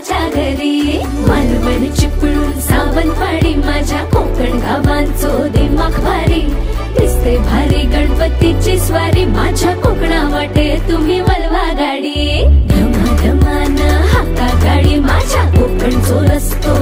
माझ्या घरी. मालवण चिपळूण सावंतवाडी माझ्या कोकण गावांचो दिमाग भारी. दिसते भारी गणपतीची स्वारी माझ्या कोकणा वाटे तुम्ही वलवा गाडी. धमाधमान हाका गाडी माझ्या कोकणचो रस्तो